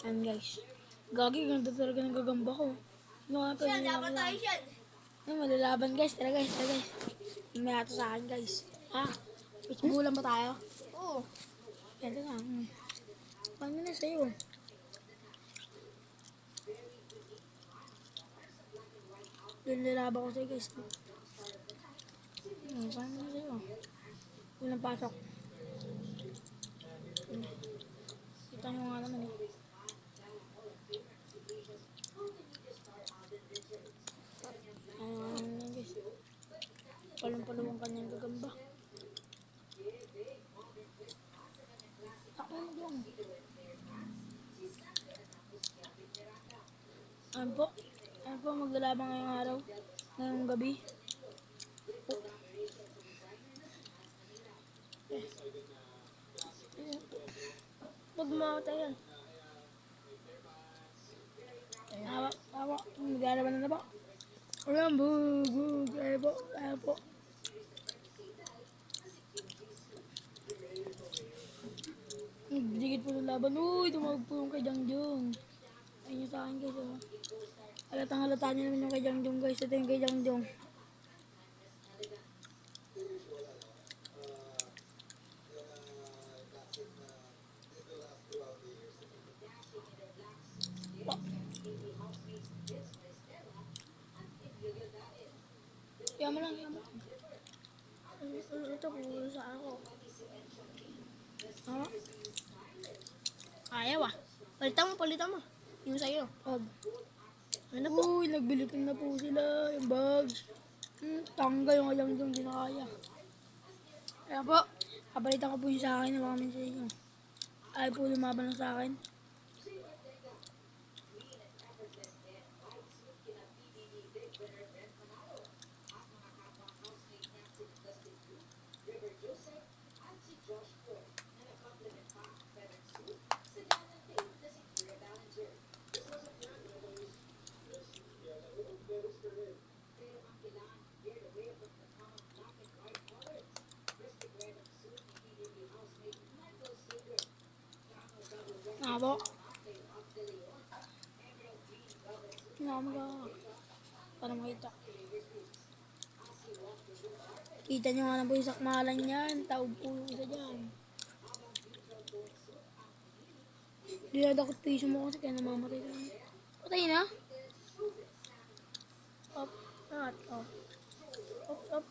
Ayan guys. Gagi, ganda talaga ng gagamba ko. Ano nga pwede nila Laban tayo siyan. Ay, malalaban guys. Tara guys, tara guys. May ato sa akin guys. Ha? Pitbulan ba tayo? Oo. Ganda nga. Paano na sa'yo? Lalaban ko sa'yo guys. Paano na sa'yo? Walang pasok. Kita nyo nga naman eh. Ayan guys. Palang-palawang kanyang gagamba. Ako mo doon. Ayan po. Ayan po, maglalabang ngayong araw. Ngayong gabi. Huwag mamatay yan. Awa, awa. Maglalaban na po. Ayan, bug. Ayan po, ayan po. Digit po ng laban. Uy, tumawag po yung kay Jangjong. Ayun yung sa akin guys. Oh. Halatang-halata niyo naman yung kay Jangjong guys. Ito yung kay Jangjong. Yaman lang, yaman lang. Ito po sa ako. Ha? Ayaw ah. Palitan mo. Yung sa'yo. Ano po? Uy, nagbilitan na po sila. Yung bags. Tangga yung alam yung di na kaya. Kaya po, kapalitan ko po yung sa akin na mga sa inyo. Ayaw po lumaban lang sa akin. Nga po. Nga para makita. Kita nyo nga na po yung sakmalan yan. Taog po yung isa dyan. Dinadakot po yung mo kasi kaya namamatay ka. Patay na? Up. Up. Up.